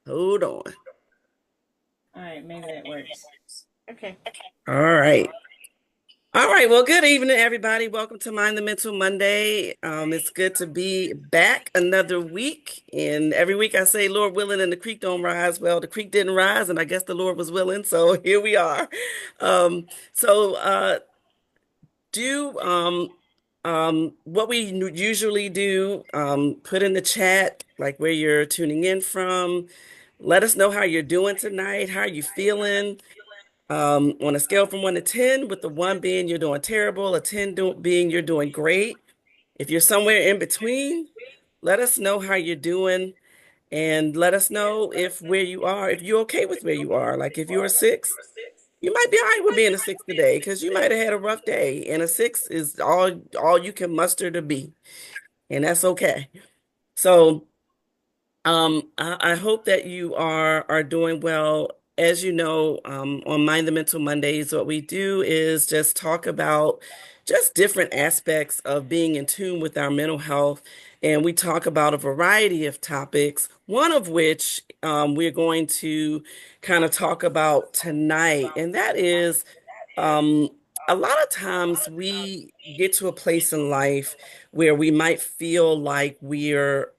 Hold on. All right, maybe that works. Okay. All right. All right. Well, good evening, everybody. Welcome to Mind the Mental Monday. It's good to be back another week. And every week I say, Lord willing, and the creek don't rise. Well, the creek didn't rise, and I guess the Lord was willing. So here we are. Um, so do what we usually do, put in the chat like where you're tuning in from. Let us know how you're doing tonight. How are you feeling? On a scale from 1 to 10, with the 1 being you're doing terrible, a 10 being you're doing great. If you're somewhere in between, let us know how you're doing and let us know if where you are, if you're okay with where you are. Like if you're a 6, you might be all right with being a 6 today because you might have had a rough day, and a 6 is all you can muster to be, and that's okay. So I hope that you are doing well. As you know, on Mind the Mental Mondays, what we do is just talk about just different aspects of being in tune with our mental health. And we talk about a variety of topics, one of which we're going to kind of talk about tonight. And that is um, a lot of times we get to a place in life where we might feel like we're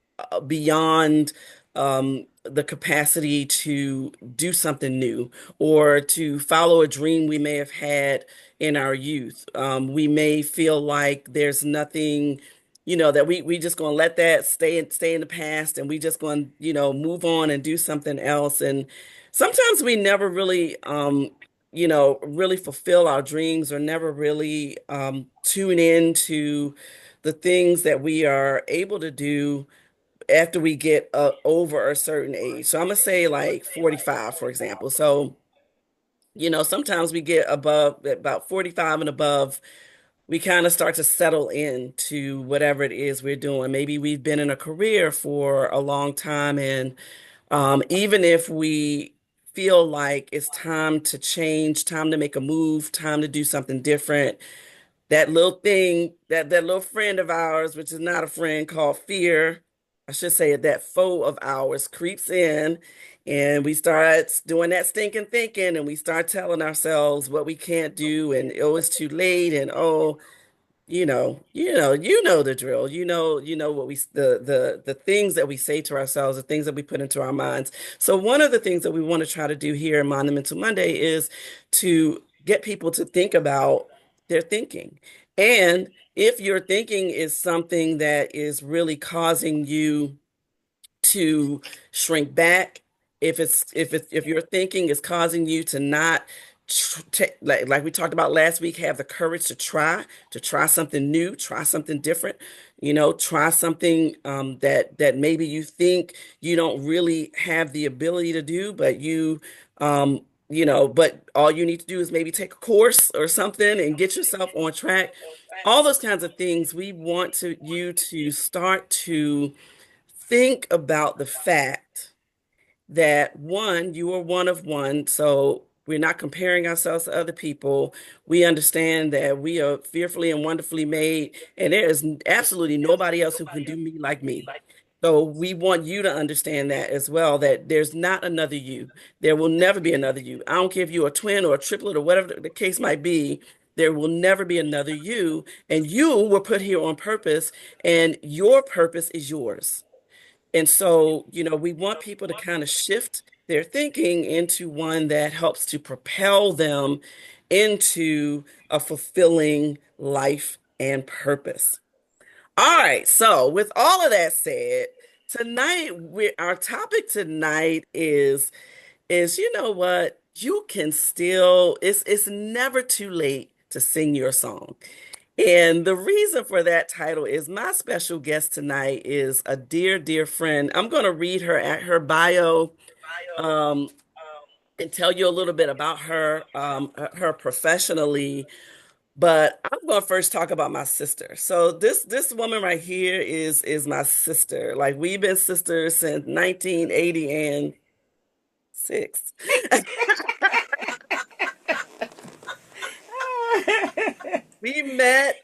beyond the capacity to do something new or to follow a dream we may have had in our youth. We may feel like there's nothing, that we just gonna let that stay in the past, and we just gonna, move on and do something else. And sometimes we never really really fulfill our dreams or never really tune into the things that we are able to do after we get over a certain age. So I'm gonna say like 45, for example. So, sometimes we get above about 45 and above, we kind of start to settle into whatever it is we're doing. Maybe we've been in a career for a long time, and even if we feel like it's time to change, time to make a move, time to do something different, that little thing, that little friend of ours, which is not a friend, called fear, I should say it, that foe of ours creeps in, and we start doing that stinking thinking, and we start telling ourselves what we can't do, and oh, it's too late, and oh, you know the drill. You know what the things that we say to ourselves, the things that we put into our minds. So one of the things that we want to try to do here in Monumental Monday is to get people to think about their thinking. And if your thinking is something that is really causing you to shrink back, if your thinking is causing you to not like we talked about last week, have the courage to try something new, try something different, try something that maybe you think you don't really have the ability to do, but but all you need to do is maybe take a course or something and get yourself on track. All those kinds of things. We want you to start to think about the fact that, one, you are one of one. So we're not comparing ourselves to other people. We understand that we are fearfully and wonderfully made, and there is absolutely nobody else who can do me like me. So we want you to understand that as well, that there's not another you. There will never be another you. I don't care if you're a twin or a triplet or whatever the case might be. There will never be another you, and you were put here on purpose, and your purpose is yours. And so, we want people to kind of shift their thinking into one that helps to propel them into a fulfilling life and purpose. All right. So, with all of that said, our topic tonight is you know what? You can still, it's never too late to sing your song. And the reason for that title is my special guest tonight is a dear, dear friend. I'm going to read her bio, um, and tell you a little bit about her professionally. But I'm going to first talk about my sister. So this woman right here is my sister. Like we've been sisters since 1986. We met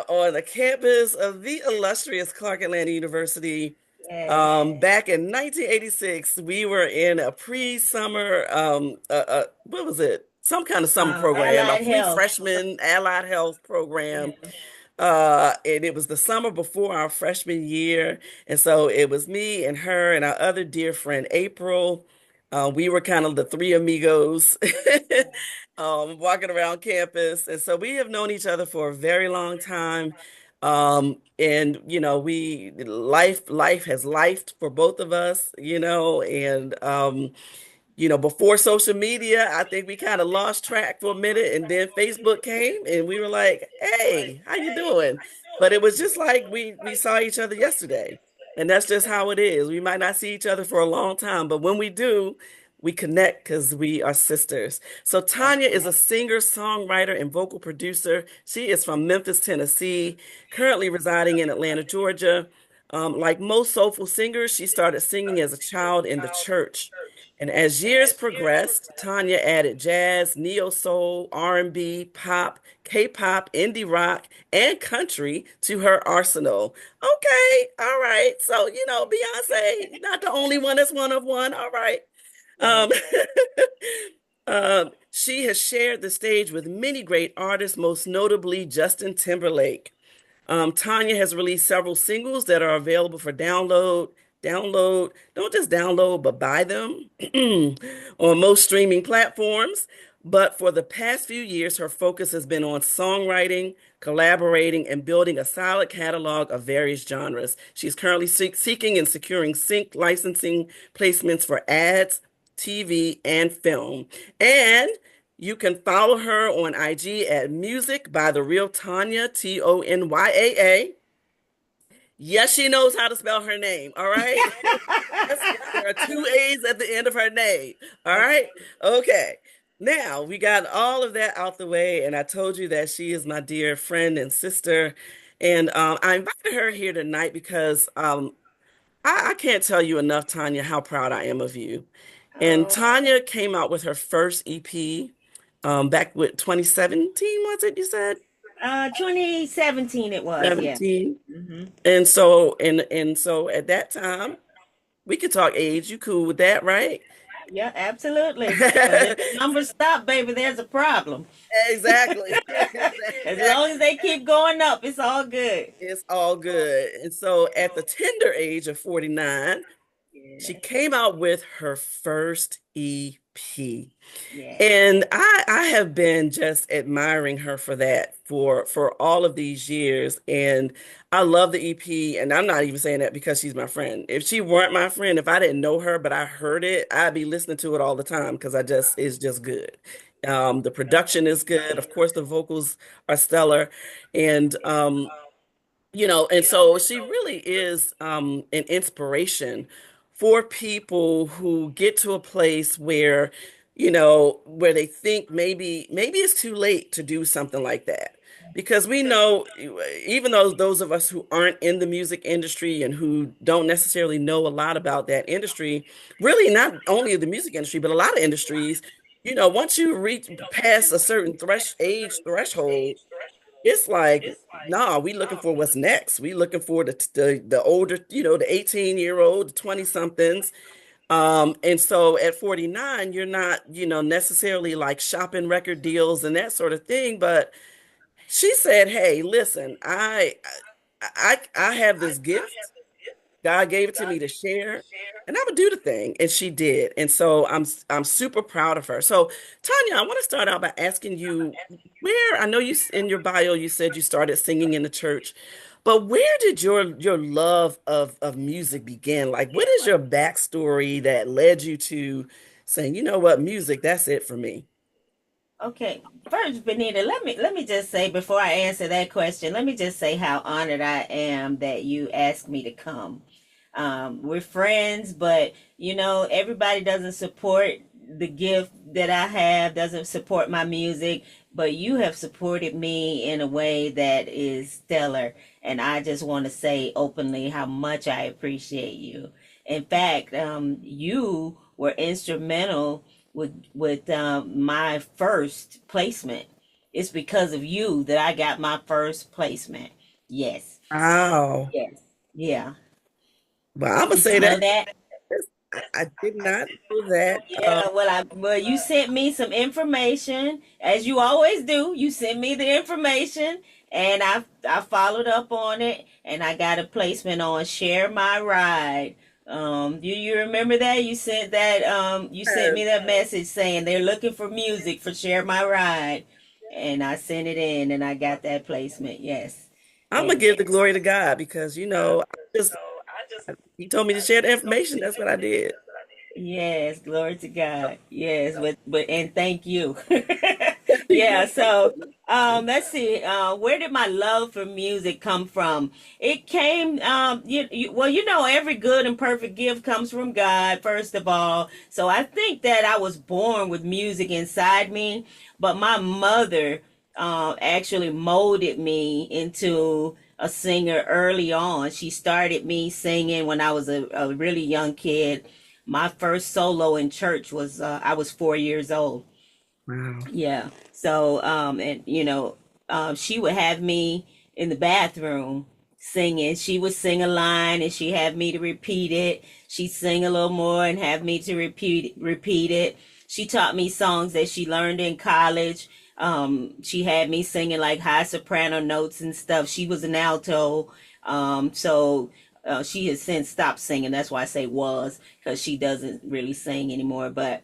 on the campus of the illustrious Clark Atlanta University Yes. Back in 1986, we were in a pre-summer, what was it? Some kind of summer program, a Allied free Health. freshman allied health program. Yeah. And it was the summer before our freshman year. And so it was me and her and our other dear friend, April. We were kind of the three amigos walking around campus. And so we have known each other for a very long time. And life has lifed for both of us, and before social media, I think we kind of lost track for a minute, and then Facebook came, and we were like, "Hey, how you doing?" But it was just like we saw each other yesterday, and that's just how it is. We might not see each other for a long time, but when we do, we connect because we are sisters. So Tanya is a singer, songwriter, and vocal producer. She is from Memphis, Tennessee, currently residing in Atlanta, Georgia. Like most soulful singers, she started singing as a child in the church. And as years progressed, Tanya added jazz, neo soul, R&B, pop, K-pop, indie rock, and country to her arsenal. Okay, all right. So, Beyonce, not the only one that's one of one. All right. Um, Right. she has shared the stage with many great artists, most notably Justin Timberlake. Tanya has released several singles that are available for download. Download, don't just download, but buy them on most streaming platforms. But for the past few years, her focus has been on songwriting, collaborating, and building a solid catalog of various genres. She's currently seeking and securing sync licensing placements for ads, TV, and film. And you can follow her on IG at Music by the Real Tanya, Tonyaa. Yes, she knows how to spell her name. All right. Yes, yes, there are two A's at the end of her name. All right. Okay. Okay. Now we got all of that out the way, and I told you that she is my dear friend and sister. And I invited her here tonight because I can't tell you enough, Tanya, how proud I am of you. And Oh, Tanya came out with her first EP back with 2017, was it, you said? 2017 it was, yeah. 17. Hmm. And so at that time, we could talk age. You cool with that, right? Yeah, absolutely. Because if the numbers stop, baby, there's a problem. Exactly. As long Exactly. as they keep going up, it's all good. It's all good. And so at the tender age of 49, she Yes, came out with her first EP. yes. And I have been just admiring her for that for all of these years. And I love the EP. And I'm not even saying that because she's my friend. If she weren't my friend, if I didn't know her, but I heard it, I'd be listening to it all the time because it's just good. The production is good. Of course, the vocals are stellar. And and so she really is an inspiration for people who get to a place where they think maybe it's too late to do something like that. Because we know, even though those of us who aren't in the music industry and who don't necessarily know a lot about that industry, really not only the music industry, but a lot of industries, once you reach past a certain age threshold, it's like, nah, we looking for what's next. We looking for the older, the 18-year-old, the 20 somethings. And so at 49, you're not, necessarily like shopping record deals and that sort of thing. But she said, "Hey, listen, I have this gift. God gave it to me to share, and I'm gonna do the thing." And she did. And so I'm super proud of her. So Tanya, I want to start out by asking you where I know in your bio you said you started singing in the church, but where did your love of music begin? Like, what is your backstory that led you to saying, you know what, music, that's it for me? Okay. First, Benita, let me just say before I answer that question, let me just say how honored I am that you asked me to come. We're friends, but everybody doesn't support the gift that I have, doesn't support my music, but you have supported me in a way that is stellar. And I just want to say openly how much I appreciate you. In fact, you were instrumental with my first placement. It's because of you that I got my first placement. Yes. Wow. Yes. Yeah. Well, I'm gonna You say didn't that know that? I did not know that. Yeah, well, you sent me some information, as you always do. You sent me the information, and I followed up on it, and I got a placement on Share My Ride. Do you remember that? You sent me that message saying they're looking for music for Share My Ride, and I sent it in, and I got that placement. Yes, I'm gonna and give the glory to God because I just he told me to share the information. That's what I did. yes, glory to God. Yes, but and thank you. You're Yeah, so welcome. let's see. Where did my love for music come from? It came well, every good and perfect gift comes from God, first of all. So I think that I was born with music inside me, but my mother actually molded me into a singer early on. She started me singing when I was a really young kid. My first solo in church was I was 4 years old. Wow. Yeah. So, and she would have me in the bathroom singing. She would sing a line and she had me to repeat it. She'd sing a little more and have me to repeat it. She taught me songs that she learned in college. She had me singing like high soprano notes and stuff. She was an alto. So she has since stopped singing. That's why I say was, because she doesn't really sing anymore. But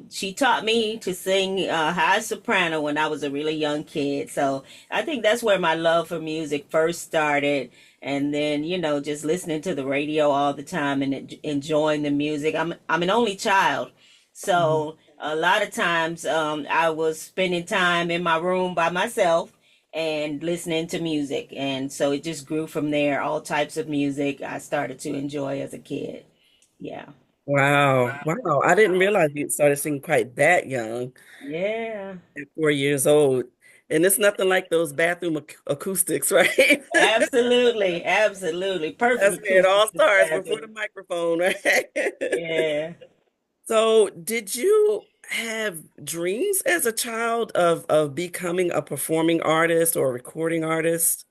she taught me to sing high soprano when I was a really young kid. So I think that's where my love for music first started. And then, just listening to the radio all the time and enjoying the music. I'm an only child. Mhm. So a lot of times I was spending time in my room by myself and listening to music. And so it just grew from there. All types of music I started to enjoy as a kid. Yeah. Wow. Wow. I didn't realize you started singing quite that young, Yeah. at 4 years old. And it's nothing like those bathroom acoustics, right? Absolutely, absolutely. Perfect That's where it acoustics all in the starts before the bathroom. microphone, right? Yeah. So, did you have dreams as a child of becoming a performing artist or a recording artist?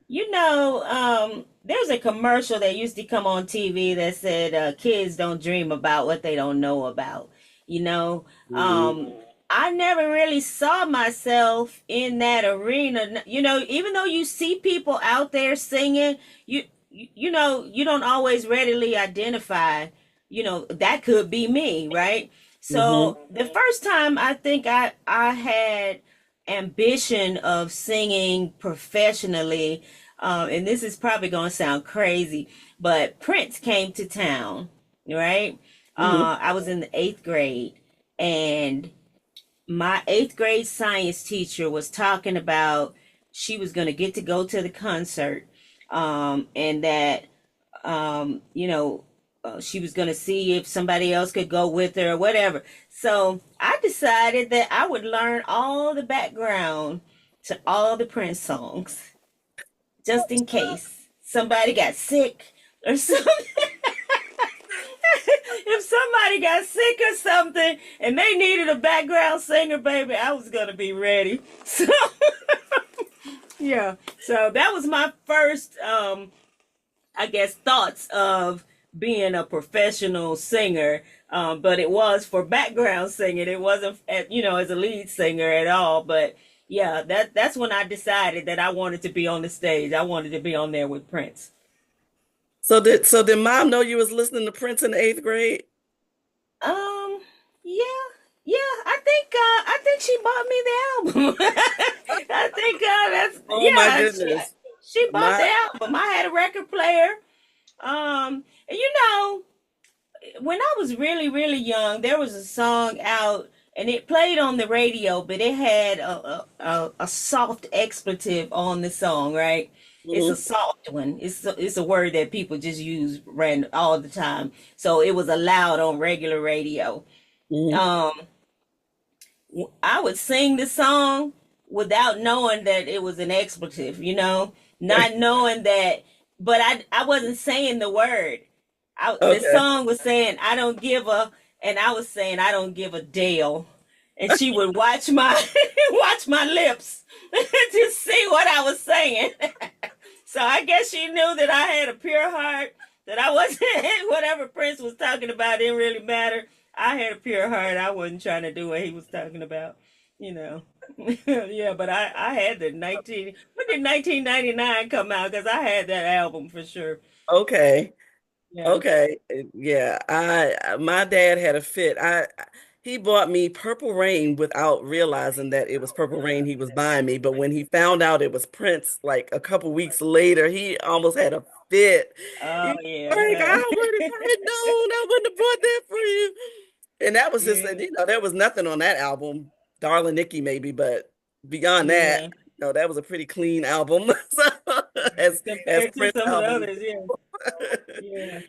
There's a commercial that used to come on TV that said kids don't dream about what they don't know about. You know, Mhm. um, I never really saw myself in that arena. Even though you see people out there singing, you don't always readily identify, that could be me, right? Hmm. So the first time I think I had ambition of singing professionally, and this is probably going to sound crazy, but Prince came to town, right? Hmm. I was in the eighth grade, and my eighth grade science teacher was talking about she was going to get to go to the concert, and that she was going to see if somebody else could go with her or whatever. So I decided that I would learn all the background to all the Prince songs just in case somebody got sick or something. If somebody got sick or something and they needed a background singer, baby, I was going to be ready. So, yeah. So that was my first I guess, thoughts of being a professional singer. But it was for background singing. It wasn't, as a lead singer at all. But yeah, that's when I decided that I wanted to be on the stage. I wanted to be on there with Prince. So did mom know you was listening to Prince in the eighth grade? Um, yeah, yeah. I think she bought me the album. I think that's Oh my yeah. goodness. She bought My the album. I had a record player. And when I was really, really young, there was a song out and it played on the radio, but it had a soft expletive on the song, right? It's a Mhm. soft one. It's a word that people just use random all the time. So it was allowed on regular radio. Mhm. Um, I would sing the song without knowing that it was an expletive, Right. not knowing that, but I wasn't saying the word. The Okay. song was saying, I don't give a, and I was saying, I don't give a Dale. And she would watch my, watch my lips to see what I was saying. So I guess she knew that I had a pure heart that I wasn't whatever Prince was talking about didn't really matter. I had a pure heart. I wasn't trying to do what he was talking about, you know. Yeah, but I had the 19 when did 1999 come out? Because I had that album for sure. Okay. Yeah. Okay. Yeah. My dad had a fit. He bought me Purple Rain without realizing that it was Purple Rain he was buying me. But when he found out it was Prince, like a couple weeks later, he almost had a fit. Oh He's like, yeah. I would if I had known, I wouldn't have bought that for you. And that was just, Yeah. there was nothing on that album. Darling Nikki, maybe, but beyond that, Yeah. that was a pretty clean album. So, as Compared to Prince some of the albums. others, yeah. Yeah.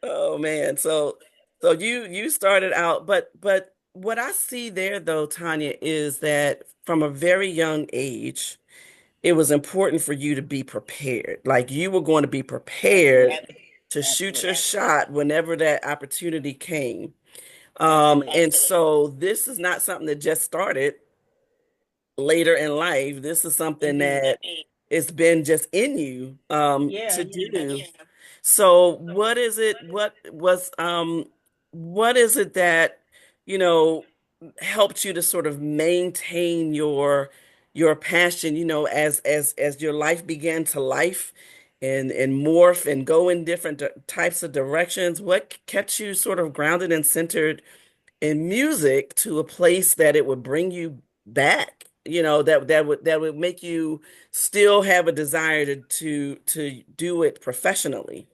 Oh man. So you started out, but what I see there though, Tanya, is that from a very young age, it was important for you to be prepared. Like you were going to be prepared Absolutely. to shoot your Absolutely. shot whenever that opportunity came. Absolutely. And so this is not something that just started later in life. This is something Indeed. that it's been just in you Yeah, to yeah. do. So what is it that, you know, helped you to sort of maintain your passion, as your life began to life and morph and go in different types of directions? What kept you sort of grounded and centered in music to a place that it would bring you back, that would make you still have a desire to do it professionally.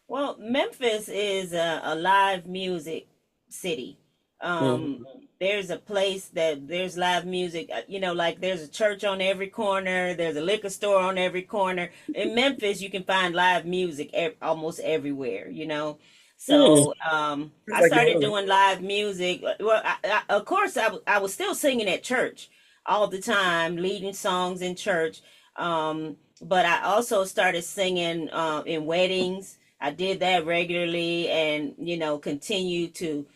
Well, Memphis is a live music city. Um, Mhm. there's a place that there's live music. Like there's a church on every corner. There's a liquor store on every corner. In Memphis, you can find live music almost everywhere. Mm. So Sounds I like New started Orleans. doing live music. Well, of course, I was still singing at church all the time, leading songs in church. But I also started singing in weddings. I did that regularly and, continue to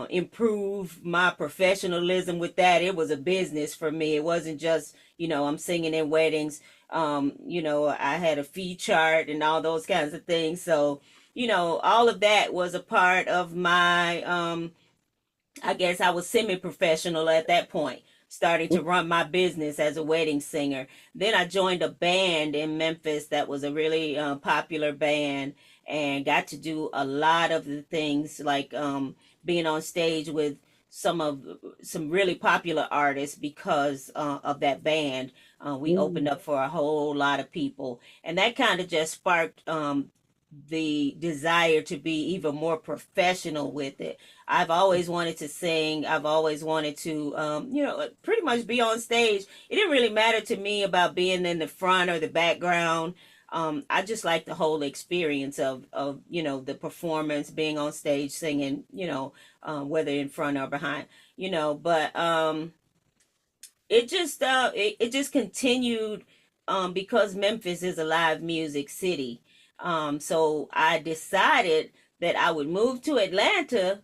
improve my professionalism with that. It was a business for me. It wasn't just, I'm singing in weddings. I had a fee chart and all those kinds of things. So, all of that was a part of my I guess I was semi-professional at that point, starting to run my business as a wedding singer. Then I joined a band in Memphis that was a really popular band and got to do a lot of the things like being on stage with some really popular artists because of that band. We opened Mm. up for a whole lot of people, and that kind of just sparked the desire to be even more professional with it. I've always wanted to sing. I've always wanted to, pretty much be on stage. It didn't really matter to me about being in the front or the background. I just like the whole experience of the performance, being on stage, singing, whether in front or behind, But it just continued because Memphis is a live music city. So I decided that I would move to Atlanta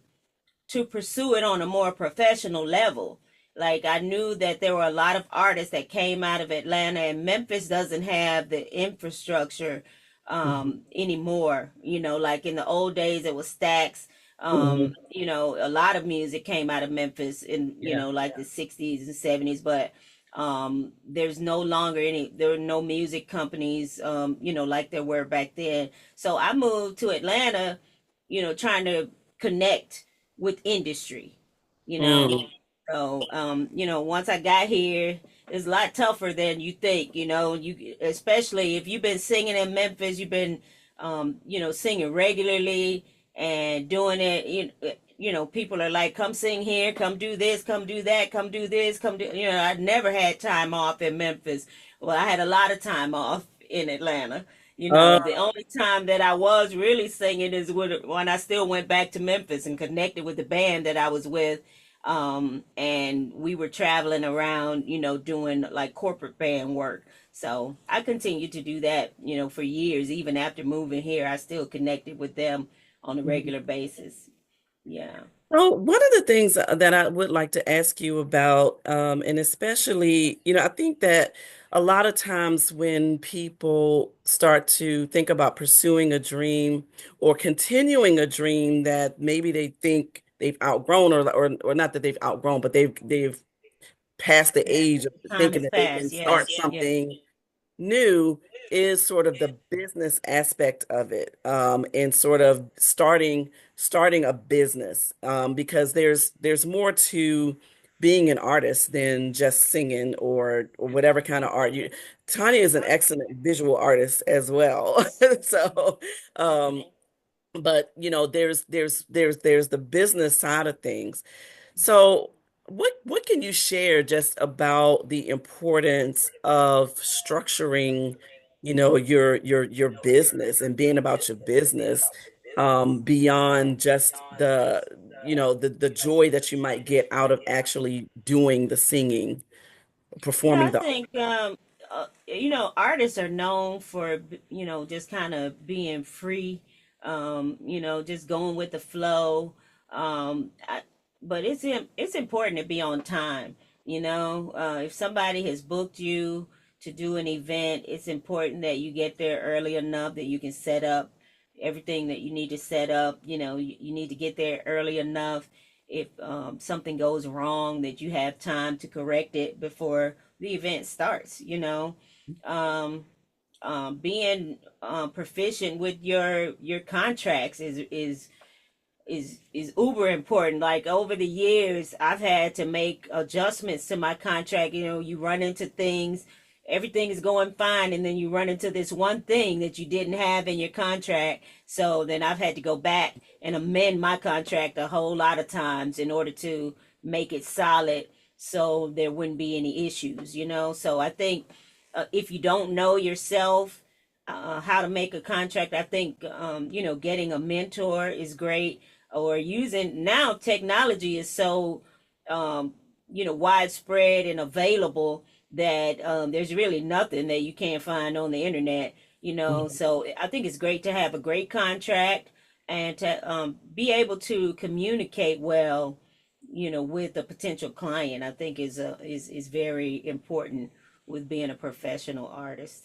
to pursue it on a more professional level. Like I knew that there were a lot of artists that came out of Atlanta, and Memphis doesn't have the infrastructure Mhm. anymore. Like in the old days, it was Stax. Mhm. A lot of music came out of Memphis in Yeah. like the '60s and '70s, but there's no longer there are no music companies like there were back then. So I moved to Atlanta, trying to connect with industry, you know. Mm. So, once I got here, it's a lot tougher than you think, you, especially if you've been singing in Memphis, you've been, singing regularly and doing it, people are like, come sing here, come do this, come do that, come do this, come do, I never had time off in Memphis. Well, I had a lot of time off in Atlanta. Uh, The only time that I was really singing is when I still went back to Memphis and connected with the band that I was with. And we were traveling around, doing like corporate band work. So I continued to do that, for years. Even after moving here, I still connected with them on a regular basis. Yeah. So, one of the things that I would like to ask you about, and especially, I think that a lot of times when people start to think about pursuing a dream or continuing a dream that maybe they think they've outgrown, or not that they've outgrown, but they've passed the age of Time thinking has that they can passed. Yeah. start Yeah. something new is sort of the business aspect of it, and sort of starting a business, because there's more to being an artist than just singing or whatever kind of art you. Tanya is an excellent visual artist as well. So, um, but there's the business side of things. So, what can you share just about the importance of structuring, your business and being about your business, beyond just the joy that you might get out of actually doing the singing, Yeah, I performing the art. think artists are known for just kind of being free, just going with the flow. But it's important to be on time. If somebody has booked you to do an event, it's important that you get there early enough that you can set up everything that you need to set up. You need to get there early enough. If something goes wrong, that you have time to correct it before the event starts. Um, being proficient with your contracts is uber important. Like over the years, I've had to make adjustments to my contract. You run into things, everything is going fine, and then you run into this one thing that you didn't have in your contract. So then I've had to go back and amend my contract a whole lot of times in order to make it solid, so there wouldn't be any issues. So I think if you don't know yourself, how to make a contract, I think getting a mentor is great, or using, now technology is so um, widespread and available that there's really nothing that you can't find on the internet. Mhm. So I think it's great to have a great contract and to be able to communicate well, with a potential client. I think is very important with being a professional artist.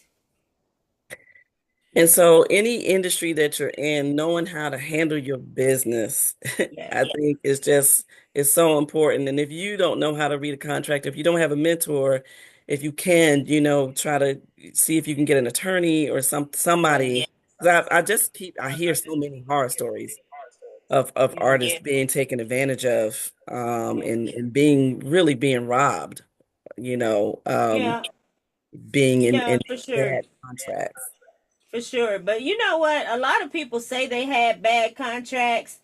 And so, any industry that you're in, knowing how to handle your business, Yes. I think is so important. And if you don't know how to read a contract, if you don't have a mentor, if you can, try to see if you can get an attorney or Yes. somebody. 'Cause I hear so many horror stories of artists being taken advantage of, and being robbed, you know, um, Yeah. being Yeah, in for sure. bad contracts. For sure. But you know what? A lot of people say they had bad contracts,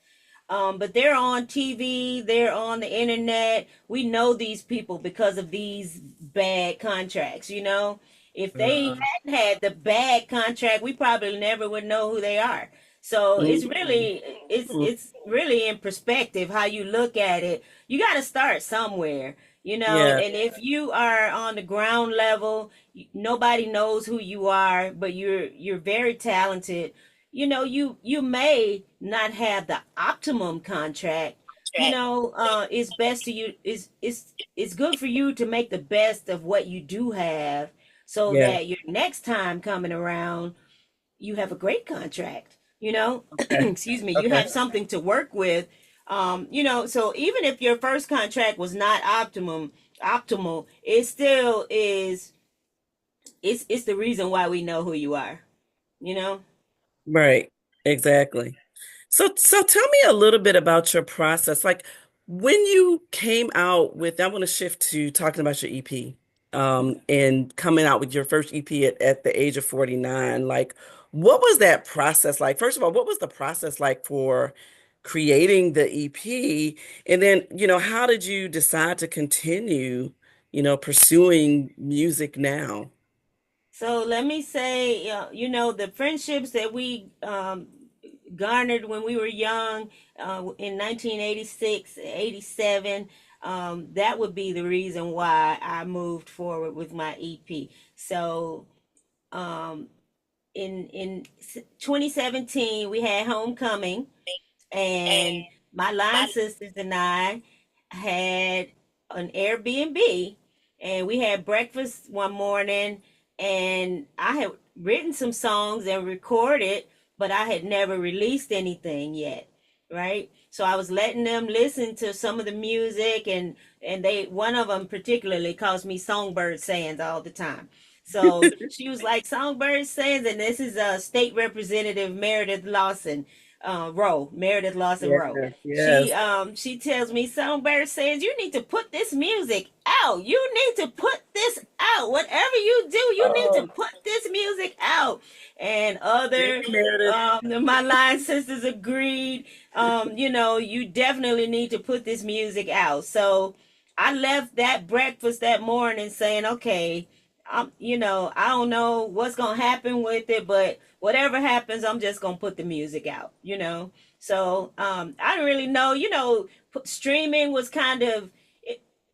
but they're on TV, they're on the internet. We know these people because of these bad contracts. If they Mhm. hadn't had the bad contract, we probably never would know who they are. So it's Mhm. really it's really in perspective how you look at it. You got to start somewhere. Yeah. And if you are on the ground level, nobody knows who you are, but you're very talented. You may not have the optimum contract. It's best to you it's good for you to make the best of what you do have, so Yeah. that your next time coming around, you have a great contract. Okay. Excuse me, you Okay. have something to work with. So even if your first contract was not optimal, it still is. It's the reason why we know who you are. You know. Right. Exactly. So tell me a little bit about your process. Like when you came out with, I want to shift to talking about your EP, and coming out with your first EP at the age of 49. Like, what was that process like? First of all, what was the process like for creating the EP? And then, how did you decide to continue, pursuing music now? So let me say, the friendships that we garnered when we were young, in 1986, 87, that would be the reason why I moved forward with my EP. So um, in 2017, we had Homecoming, and my line sisters and I had an Airbnb, and we had breakfast one morning, and I had written some songs and recorded, but I had never released anything yet, right? So I was letting them listen to some of the music, and they, one of them particularly calls me Songbird Sands all the time. So she was like, Songbird Sands, and this is State Representative Meredith Lawson Meredith Lawson Rowe. Yes, yes. She tells me, Songbird says, you need to put this music out. You need to put this out. Whatever you do, you need to Oh, put this music out. And thank other you, Meredith. my line sisters agreed. You definitely need to put this music out. So I left that breakfast that morning saying, okay, I don't know what's gonna happen with it, but whatever happens, I'm just gonna put the music out. So I don't really know. Streaming was kind of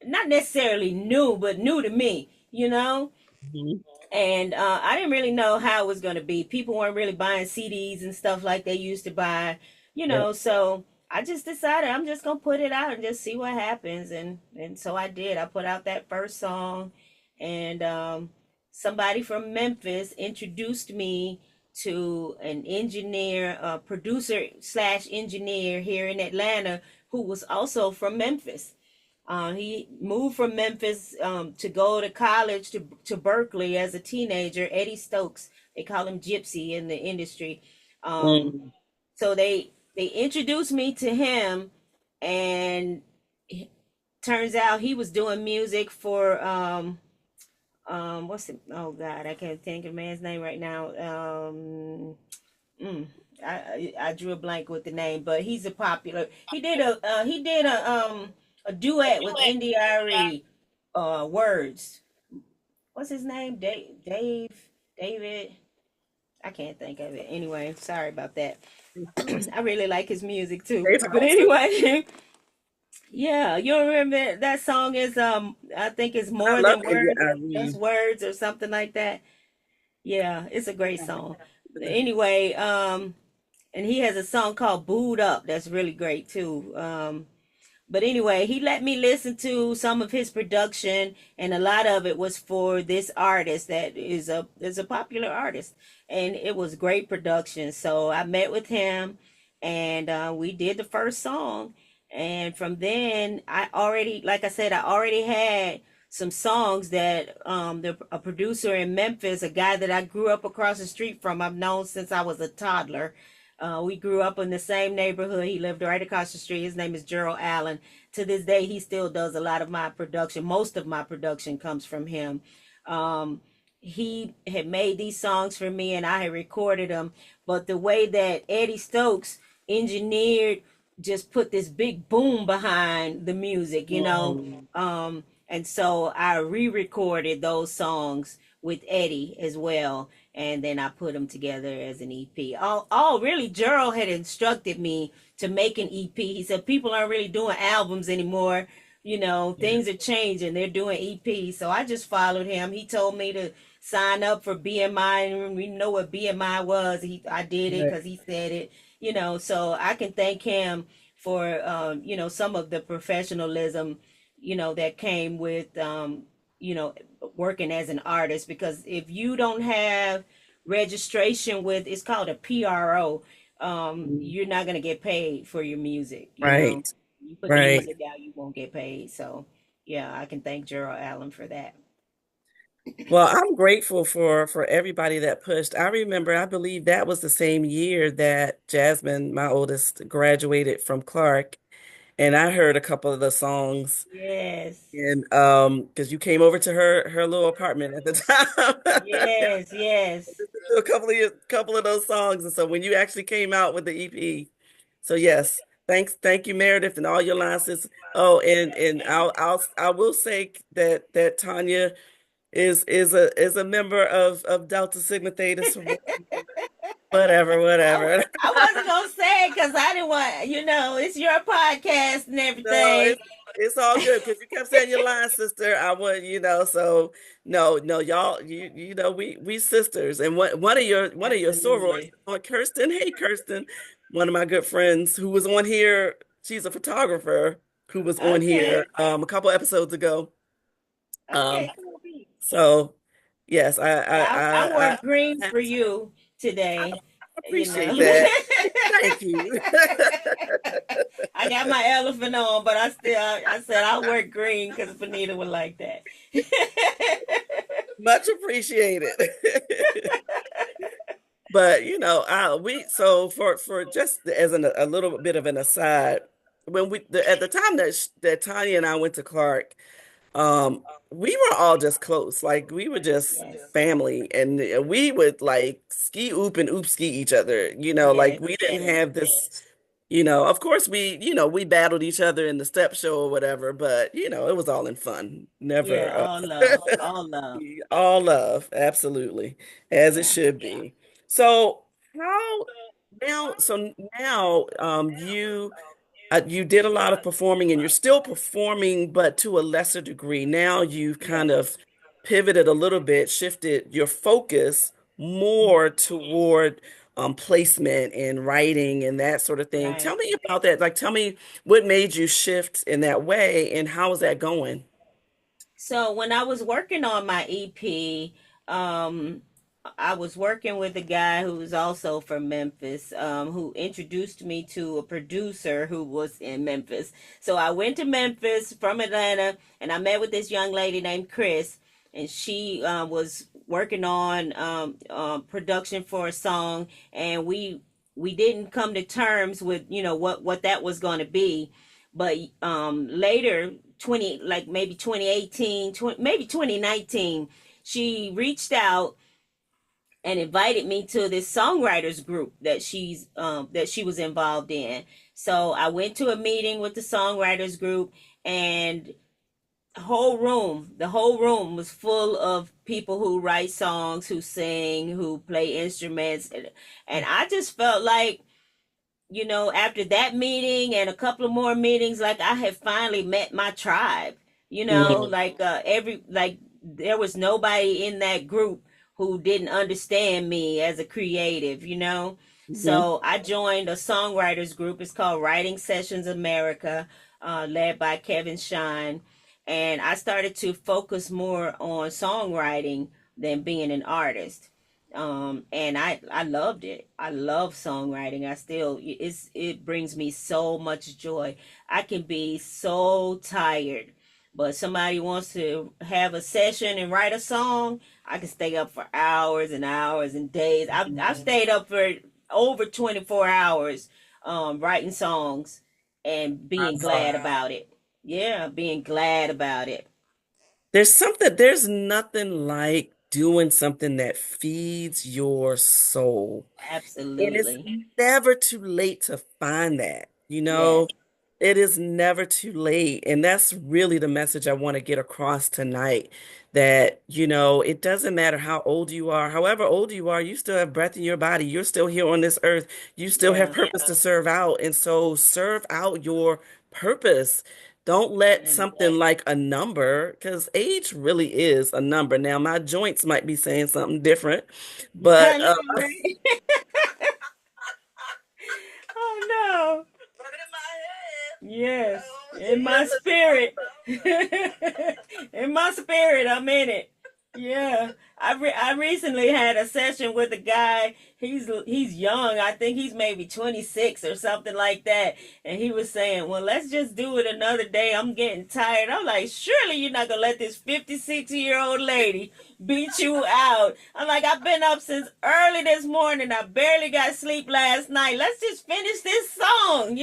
not necessarily new, but new to me. Mhm. And I didn't really know how it was going to be. People weren't really buying CDs and stuff like they used to buy. Yep. So I just decided I'm just gonna put it out and just see what happens, and so I did. I put out that first song, and somebody from Memphis introduced me to an engineer, producer slash engineer here in Atlanta, who was also from Memphis. He moved from Memphis to go to college to Berkeley as a teenager. Eddie Stokes, they call him Gypsy in the industry. Um, Mm. so they introduced me to him, and it turns out he was doing music for what's it? Oh God, I can't think of the man's name right now. Mm, I drew a blank with the name, but he's a popular. He did a duet with NDRE. Words. What's his name? David. I can't think of it. Anyway, sorry about that. I really like his music too. It's But awesome. anyway, yeah, you remember that song is I think it's I more love than India words, just Irene. words or something like that. Yeah, it's a great song. Anyway, and he has a song called Booed Up that's really great too. But anyway, he let me listen to some of his production, and a lot of it was for this artist that is a popular artist, and it was great production. So I met with him, and we did the first song, and from then like I said, I already had some songs that a producer in Memphis, a guy that I grew up across the street from, I've known since I was a toddler. We grew up in the same neighborhood. He lived right across the street. His name is Gerald Allen. To this day, he still does a lot of my production. Most of my production comes from him. Um, he had made these songs for me, and I had recorded them. But the way that Eddie Stokes engineered just put this big boom behind the music. Mm. And so I re-recorded those songs with Eddie as well, and then I put them together as an EP. All really, Gerald had instructed me to make an EP. He said people aren't really doing albums anymore. Yeah. Things are changing. They're doing EPs. So I just followed him. He told me to sign up for BMI, and we know what BMI was. I did it Right. because he said it. So I can thank him for some of the professionalism that came with you know working as an artist, because if you don't have registration with, it's called a PRO, Mm. you're not going to get paid for your music. Right. You put the Right. music out, you won't get paid. So yeah, I can thank Gerald Allen for that. Well, I'm grateful for everybody that pushed. I remember, I believe that was the same year that Jasmine, my oldest, graduated from Clark, and I heard a couple of the songs, Yes, and because you came over to her little apartment at the time. yes, yes. To a couple of those songs, and so when you actually came out with the EP, so yes, thank you, Meredith, and all your lines. Oh, and I will say that Tanya is a member of Delta Sigma Theta sorority. Whatever, whatever. I wasn't gonna say it because I didn't want, it's your podcast and No, everything. it's all good because you kept saying your line, sister. I would, so no, y'all, we sisters, and one of your sorors, Absolutely. on Kirsten. Hey, Kirsten, one of my good friends who was on here. She's a photographer who was on here Okay. a couple episodes ago. Um, Okay, cool beans. so yes, I wore green I for you today, you know. appreciate that. Thank you. I got my elephant on, but I said I'll wear green because Benita would like that. Much appreciated. But you know, we so for just as a little bit of an aside, when at the time that Tanya and I went to Clark, we were all just close. Like we were just Yes. family, and we would like ski oop and oop ski each other. You know, like Yes. we didn't have this. You know, of course we battled each other in the step show or whatever, but you know, it was all in fun. Yeah, Never, all love. All love. all love, absolutely, as it Yeah. should be. So how so now, you did a lot of performing and you're still performing, but to a lesser degree. Now you've kind Yes. of pivoted a little bit, shifted your focus Mhm. more toward placement and writing and that sort of thing. Tell Right. me about that. Like, tell me what made you shift in that way and how is that going? So when I was working on my EP, um, I was working with a guy who was also from Memphis, who introduced me to a producer who was in Memphis. So I went to Memphis from Atlanta, and I met with this young lady named Chris, and she was working on production for a song, and we didn't come to terms with what that was going to be, but later 20 like maybe 2018 maybe 2019 she reached out and invited me to this songwriters group that she was involved in. So I went to a meeting with the songwriters group, and the whole room was full of people who write songs, who sing, who play instruments, and I just felt like, after that meeting and a couple of more meetings, like I had finally met my tribe. Mhm. Like there was nobody in that group who didn't understand me as a creative. Mhm. So I joined a songwriters group. It's called Writing Sessions America, led by Kevin Shine. And I started to focus more on songwriting than being an artist. And I loved it. I love songwriting. It brings me so much joy. I can be so tired, but somebody wants to have a session and write a song, I can stay up for hours and hours and days. I've stayed up for over 24 hours writing songs and being glad Wow. about it. Yeah, being glad about it. There's nothing like doing something that feeds your soul. And it's Absolutely. never too late to find that, you Yes. know? It is never too late. And that's really the message I want to get across tonight. That, it doesn't matter how old you are, however old you are, you still have breath in your body. You're still here on this earth. You still have Yeah. purpose to serve out. And so serve out your purpose. Don't let And something like a number, because age really is a number. Now, my joints might be saying something different, I but know, right? Oh no. Yes, in my spirit. In my spirit, I'm in it. Yeah, I recently had a session with a guy. He's young. I think he's maybe 26 or something like that. And he was saying, "Well, let's just do it another day. I'm getting tired." I'm like, "Surely you're not gonna let this 56-year-old lady beat you out." I'm like, "I've been up since early this morning. I barely got sleep last night. Let's just finish this song."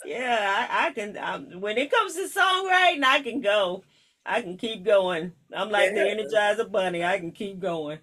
Yeah, I can. When it comes to songwriting, I can go. I can keep going. I'm like the yeah. Energizer Bunny. I can keep going.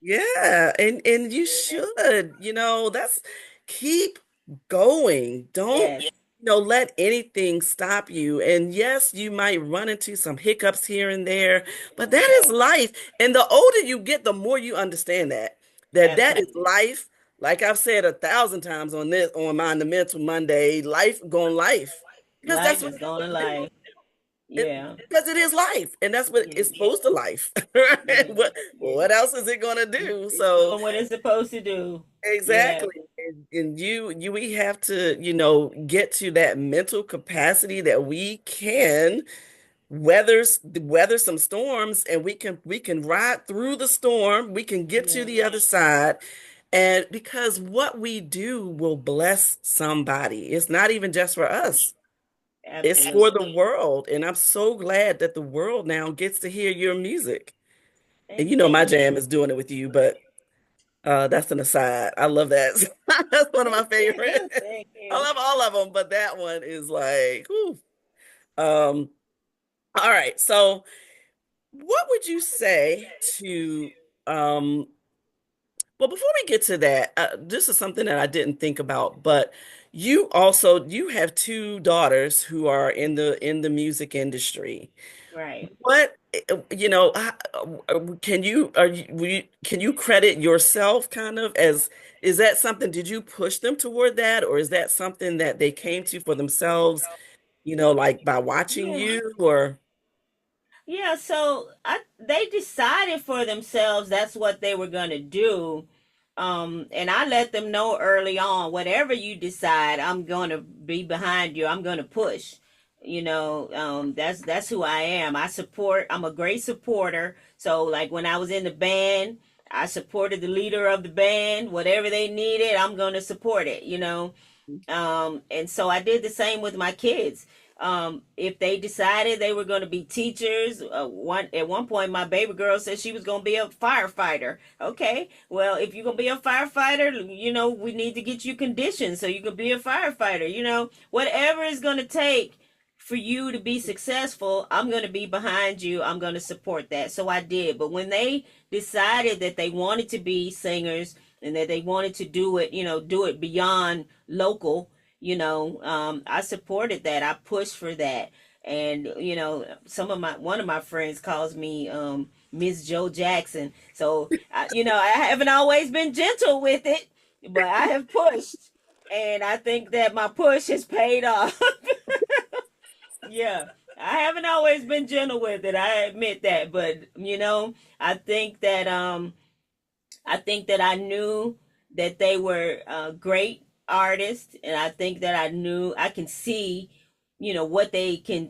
Yeah, and you should, that's keep going. Don't, Yes, let anything stop you. And yes, you might run into some hiccups here and there, but that is life. And the older you get, the more you understand that is absolutely. life. Like I've said 1,000 times on Mind the Mental Monday, life going life. Because that's Life what is going to life. it, Yeah, because it is life, and that's what yeah, it's supposed to life. yeah, What yeah. what else is it gonna do? It's So doing what it's supposed to do. Yeah, exactly, And we have to, get to that mental capacity that we can weather some storms, and we can ride through the storm. We can get to Yeah, the other side. And because what we do will bless somebody. It's not even just for us. It's for the absolutely. world. And I'm so glad that the world now gets to hear your music. And And my thank you. jam is doing it with you, but that's an aside. I love that. That's one of my favorite. Thank I you. love all of them, but that one is like, whew. Um, all right. So what would you say to um well, before we get to that, this is something that I didn't think about, but you have two daughters who are in the music industry. Right. What, can you are you, can you credit yourself kind of as, is that something, did you push them toward that, or is that something that they came to for themselves, like by watching Yeah. you, or Yeah, so they decided for themselves that's what they were going to do. And I let them know early on, whatever you decide, I'm going to be behind you. I'm going to push. That's who I am. I'm a great supporter. So like when I was in the band, I supported the leader of the band. Whatever they needed, I'm going to support it. And so I did the same with my kids. If they decided they were going to be teachers, at one point my baby girl said she was going to be a firefighter. Okay, well if you're going to be a firefighter, we need to get you conditioned so you can be a firefighter. Whatever is going to take for you to be successful, I'm going to be behind you. I'm going to support that. So I did. But when they decided that they wanted to be singers and that they wanted to do it beyond local, I supported that. I pushed for that. And one of my friends calls me Miss Joe Jackson. So I haven't always been gentle with it, but I have pushed, and I think that my push has paid off. Yeah, I haven't always been gentle with it. I admit that, but I think that I knew that they were great artists, and I think that I knew I can see, what they can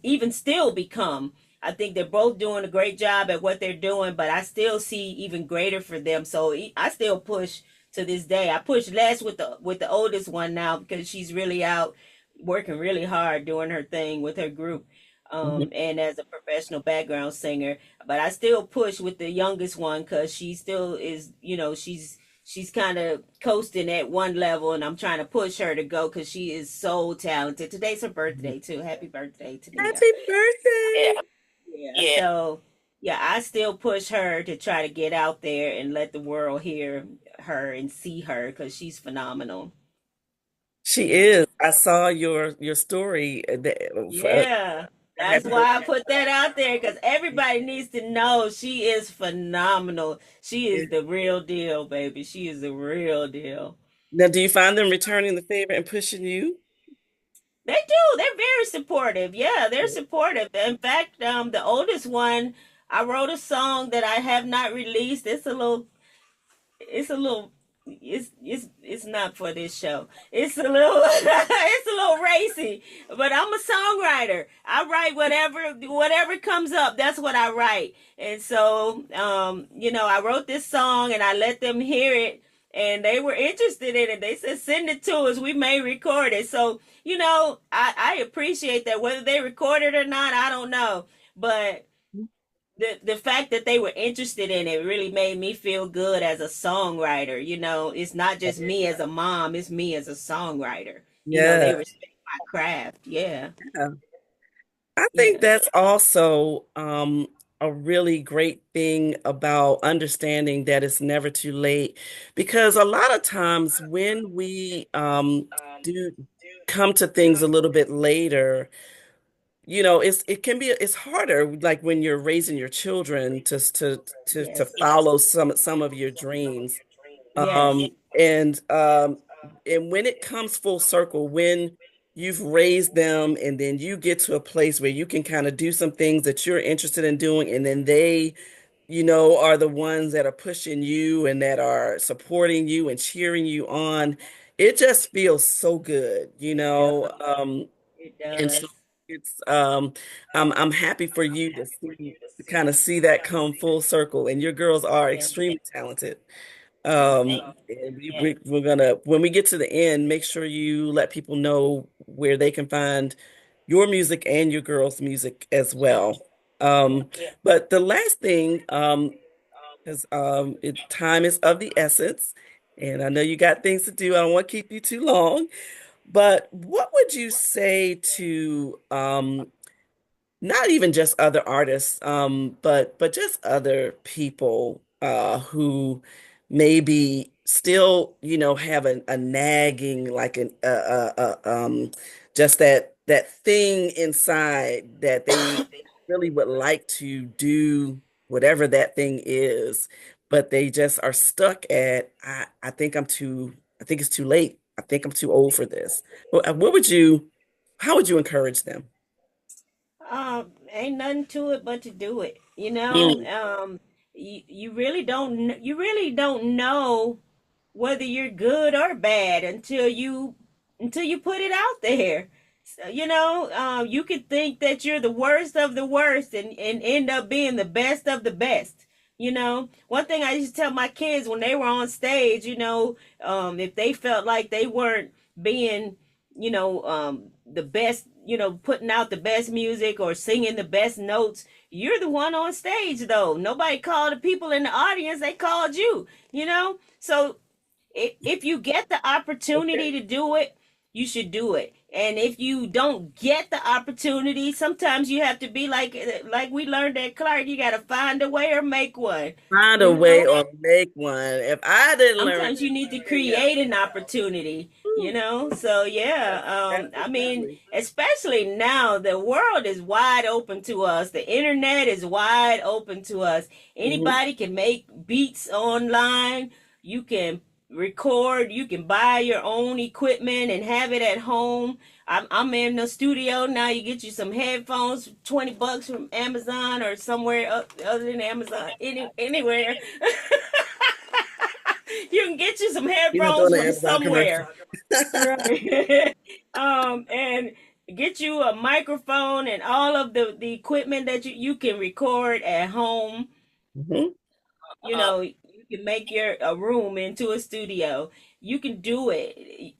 even still become. I think they're both doing a great job at what they're doing, but I still see even greater for them. So I still push to this day. I push less with the oldest one now because she's really out working really hard doing her thing with her group. Mhm. And as a professional background singer, but I still push with the youngest one because she still is, she's kind of coasting at one level, and I'm trying to push her to go because she is so talented. Today's her birthday too. Happy birthday, Tania. Happy birthday. Yeah. So yeah, I still push her to try to get out there and let the world hear her and see her because she's phenomenal. She Yeah. is. I saw your story for Yeah. That's happy why I birthday. put that out there because everybody needs to know she is phenomenal. She is the real deal, baby. She is the real deal. Now, do you find them returning the favor and pushing you? They do. They're very supportive. Yeah, they're supportive. In fact, the oldest one, I wrote a song that I have not released. It's a little it's not for this show. It's a little it's a little racy, but I'm a songwriter. I write whatever comes up. That's what I write. And so I wrote this song and I let them hear it, and they were interested in it. They said send it to us. We may record it. So, I appreciate that. Whether they record it or not, I don't know. But the fact that they were interested in it really made me feel good as a songwriter. It's not just me as a mom, it's me as a songwriter. They Yeah. respect my craft. Yeah. Yeah. I think Yeah. that's also a really great thing about understanding that it's never too late, because a lot of times when we do come to things a little bit later, it's harder, like when you're raising your children to Yes. follow some of your dreams. Yes. Um, and when it comes full circle, when you've raised them and then you get to a place where you can kind of do some things that you're interested in doing, and then they are the ones that are pushing you and that are supporting you and cheering you on. It just feels so good, Yep, it and so does. it's I'm happy for you to kind of see that come full circle. And your girls are Yeah. extremely talented. Well, thank And yeah. we're gonna, when we get to the end, make sure you let people know where they can find your music and your girls' music as well. Yeah. Um, but the last thing, because time is of the essence, and I know you got things to do. I don't want to keep you too long, but what would you say to not even just other artists, but just other people who maybe still, have a nagging, like just that thing inside that they really would like to do whatever that thing is, but they just are stuck at, I think it's too late. I think I'm too old for this. How would you encourage them? Ain't nothing to it but to do it. Mm. You really don't know whether you're good or bad until you put it out there. So, you could think that you're the worst of the worst and end up being the best of the best. One thing I used to tell my kids when they were on stage, if they felt like they weren't being, the best, putting out the best music or singing the best notes, you're the one on stage though. Nobody called the people in the audience, they called you, So if you get the opportunity Okay. to do it, you should do it. And if you don't get the opportunity, sometimes you have to be like we learned at Clark, you got to find a way or make one. Find a You know, way or make one. If I didn't learn sometimes that you need to growing up, create an opportunity, whew, so yeah, I mean, absolutely. especially now the world is wide open to us, the internet is wide open to us. Hmm. Anybody can make beats online. You can record, you can buy your own equipment and have it at home. I'm in the studio now. You get you some headphones, $20 from Amazon or somewhere other than Amazon, anywhere. You can get you some You're not headphones doing an from Amazon commercial. somewhere. Right. And get you a microphone and all of the equipment that you can record at home. Hmm. You can make your a room into a studio. You can do it.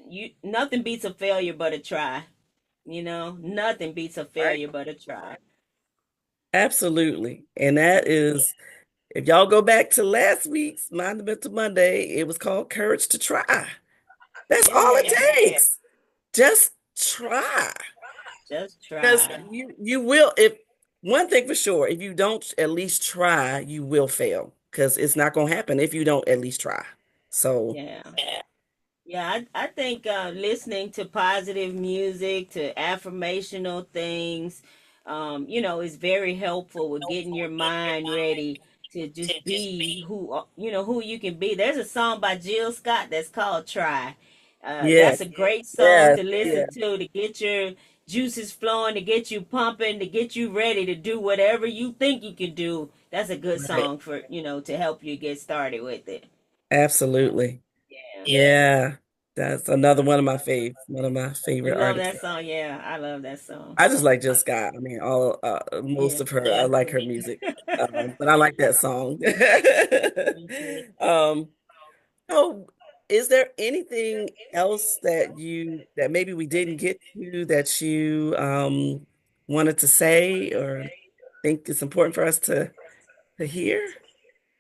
You nothing beats a failure but a try. Nothing beats a Right. failure but a try. Absolutely. And that is, if y'all go back to last week's Monumental Monday, it was called Courage to Try. That's all it Yeah, takes. Just try. just Because try. you will, if one thing for sure, if you don't at least try, you will fail. Because it's not going to happen if you don't at least try. So, Yeah. Yeah, I think listening to positive music, to affirmational things, is very helpful with getting your mind ready to just be who you can be. There's a song by Jill Scott that's called Try. yes, That's a great song yes, to yes, listen to get your juices flowing, to get you pumping, to get you ready to do whatever you think you can do. That's a good right. song for, to help you get started with it. Absolutely. Yeah. Yeah. That's another one of my You favorite love artists. that song? Yeah, I love that song. I just like Jill Scott. I mean, most Yeah. of her, I like her music. But I like that song. Me too. Um, oh, is there anything else that maybe we didn't get to that you wanted to say or think it's important for us to hear?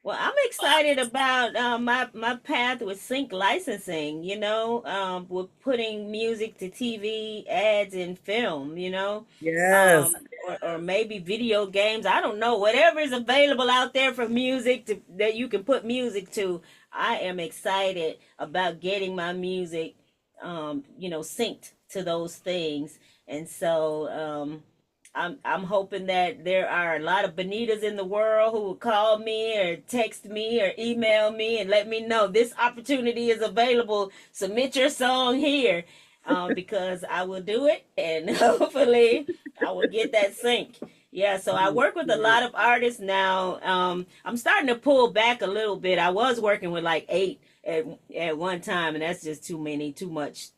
Well, I'm excited about my path with sync licensing. With putting music to TV ads and film. Yes. Or maybe video games. I don't know. Whatever is available out there for music that you can put music to. I am excited about getting my music, synced to those things, and so I'm hoping that there are a lot of Bonitas in the world who will call me or text me or email me and let me know this opportunity is available. Submit your song here, because I will do it and hopefully I will get that sync. Yeah, so I Mhm. work with a lot of artists now. I'm starting to pull back a little bit. I was working with like eight at one time, and that's just too many, too much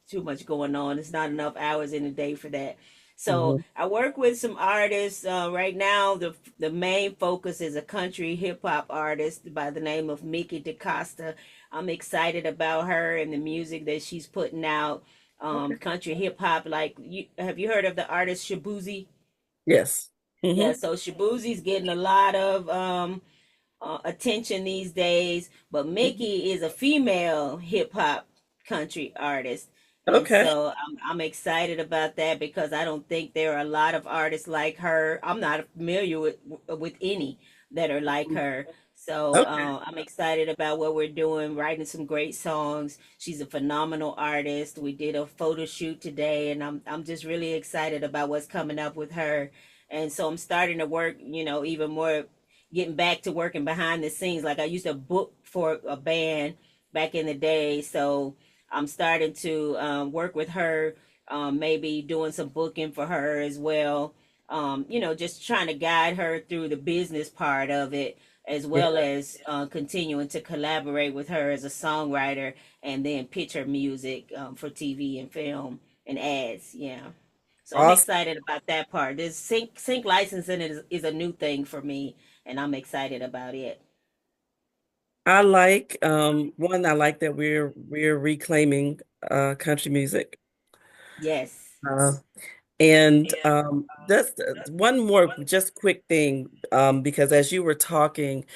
going on. It's not enough hours in a day for that. So Mhm. I work with some artists right now. The main focus is a country hip hop artist by the name of Mickey DaCosta. I'm excited about her and the music that she's putting out. Okay. Country hip hop, like you have you heard of the artist Shabuzi? Yes. Yeah, Hmm. so Shabuzi's getting a lot of attention these days, but Mickey is a female hip hop country artist. And Okay. so I'm excited about that because I don't think there are a lot of artists like her. I'm not familiar with any that are like her. So Okay. I'm excited about what we're doing, writing some great songs. She's a phenomenal artist. We did a photo shoot today, and I'm just really excited about what's coming up with her. And so I'm starting to work, even more, getting back to working behind the scenes. Like I used to book for a band back in the day. So I'm starting to work with her, maybe doing some booking for her as well. Just trying to guide her through the business part of it, as well Yeah. as continuing to collaborate with her as a songwriter and then pitch her music for TV and film and ads. Yeah. So I'm Awesome. excited about that part. This sync licensing is a new thing for me, and I'm excited about it. I like that we're reclaiming country music. Yes. Uh, and that's one more just quick thing, because as you were talking,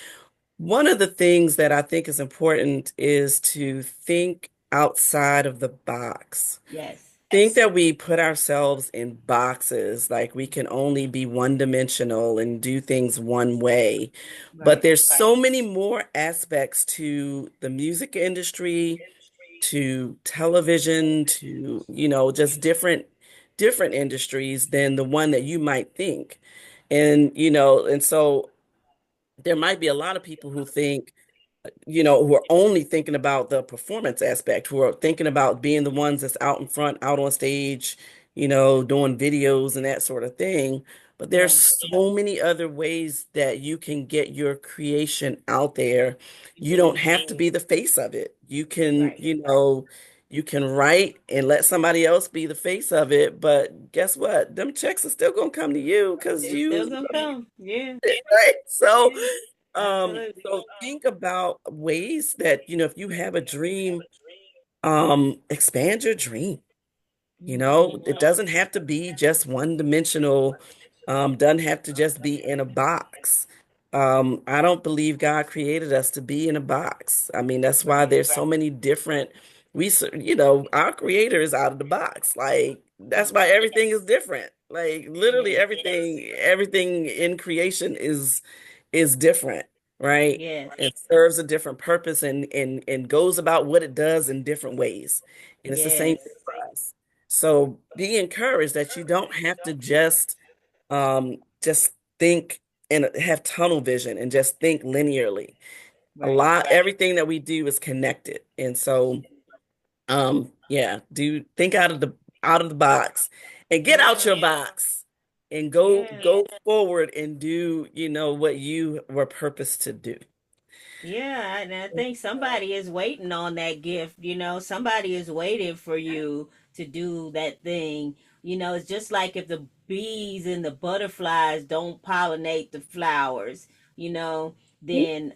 one of the things that I think is important is to think outside of the box. Yes. Think that we put ourselves in boxes, like we can only be one dimensional and do things one way. But Right. there's so many more aspects to the music industry, to television, to, just different industries than the one that you might think. And so there might be a lot of people who think, who are only thinking about the performance aspect, who are thinking about being the ones that's out in front, out on stage, doing videos and that sort of thing. But there's Yeah. so many other ways that you can get your creation out there. You don't Hmm. have to be the face of it. You can, Right. you can write and let somebody else be the face of it. But guess what? Them checks are still gonna come to you because It's still you gonna come. Yeah. right? So, Yeah. Absolutely. so think about ways that, if you have a dream, expand your dream. Hmm. It doesn't have to be just one dimensional, doesn't have to just be in a box. I don't believe God created us to be in a box. I mean, that's why Right. there's so many different our creator is out of the box. Like that's why everything is different. Like literally Yes. everything in creation is different, right? Yes. It serves a different purpose and goes about what it does in different ways. And it's the same Yes. thing for us. So be encouraged that you don't have to just think and have tunnel vision and just think linearly. Right. Everything that we do is connected. And so yeah, do think out of the box and get out Yeah. your box and Yeah. go forward and do, what you were purposed to do. Yeah, and I think somebody is waiting on that gift, somebody is waiting for you to do that thing. It's just like if the bees and the butterflies don't pollinate the flowers, you know, then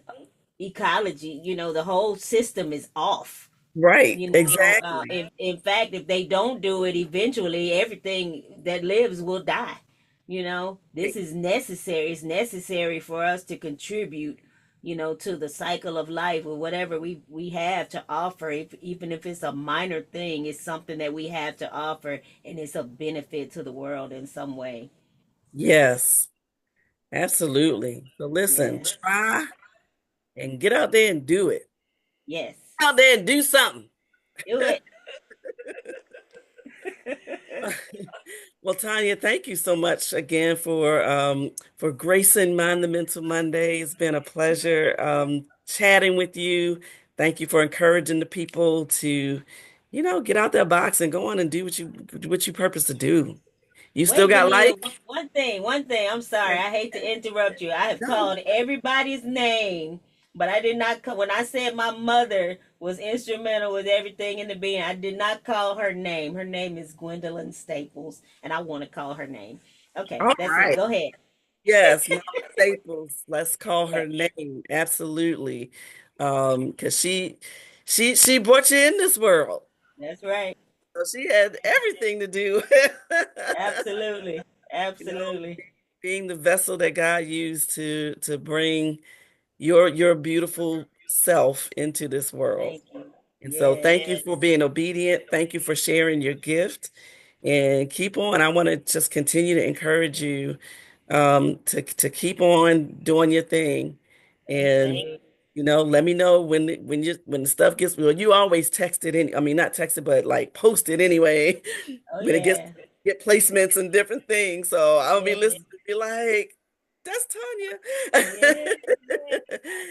ecology, the whole system is off. Right, exactly. In fact, if they don't do it, eventually everything that lives will die. This is necessary. It's necessary for us to contribute, to the cycle of life or whatever we have to offer. Even if it's a minor thing, it's something that we have to offer, and it's a benefit to the world in some way. Yes, absolutely. So listen, Yeah. try and get out there and do it. Yes. Out there and do something. Do it. Well, Tanya, thank you so much again for gracing Mind the Mental Monday. It's been a pleasure chatting with you. Thank you for encouraging the people to, get out their box and go on and do what you purpose to do. You still Wait, got Benita, life? one thing. I'm sorry. I hate to interrupt you. I have No. called everybody's name, but I did not. When I said my mother was instrumental with everything in the being, I did not call her name. Her name is Gwendolyn Staples, and I want to call her name. Okay, All that's it. right. Go ahead. Yes, Mama Staples. Let's call her name. Absolutely. Because she brought you in this world. That's right. So she had everything to do, Absolutely. you know, Absolutely. being the vessel that God used to bring your beautiful self into this world. Thank you. And so Yes. thank you for being obedient. Thank you for sharing your gift and keep on. I want to just continue to encourage you to keep on doing your thing. And Thank you. let me know when the stuff gets well, you always text it in. I mean, not text it, but like post it anyway Oh when it gets yeah. get placements and different things. So I'll be Yeah. listening to be like, that's Tanya. Yeah.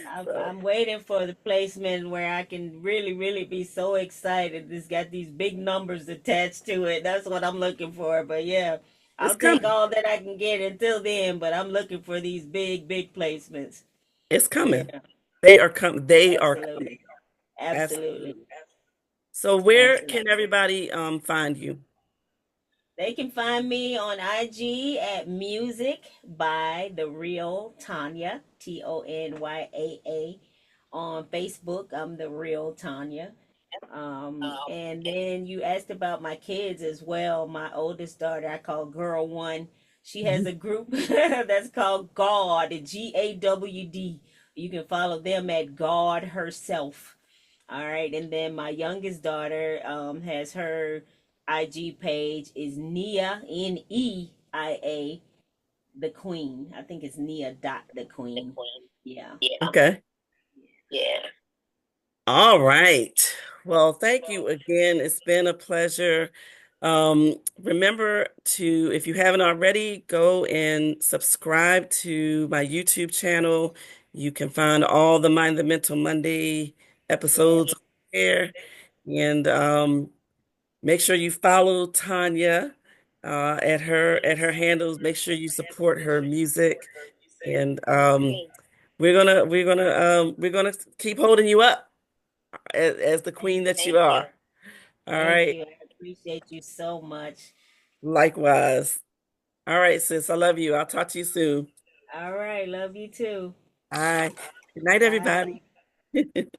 I'm, So I'm waiting for the placement where I can really, really be so excited. It's got these big numbers attached to it. That's what I'm looking for. But yeah, it's I'll take coming. all that I can get until then. But I'm looking for these big, big placements. It's Yeah, coming. They are coming. They are coming. absolutely. Absolutely. Absolutely. So where Absolutely. can everybody find you? They can find me on IG at Music by the Real Tanya, Tonyaa. On Facebook, I'm the Real Tanya. And then you asked about my kids as well. My oldest daughter, I call Girl One. She has Mhm. a group that's called God, GAWD. You can follow them at God herself. All right, and then my youngest daughter has her IG page is Nia Neia the Queen. I think it's Nia dot the Queen. Yeah. Okay. All right. Well, thank you again. It's been a pleasure. Remember to, if you haven't already, go and subscribe to my YouTube channel. You can find all the Mind the Mental Monday Yeah. episodes there. And make sure you follow Tanya at her handles. Make sure you support her music. And we're gonna keep holding you up as the queen Thank that you are. All thank right. you. I appreciate you so much. Likewise. All right, sis. I love you. I'll talk to you soon. All right. Love you too. All right. Good night, Bye. everybody.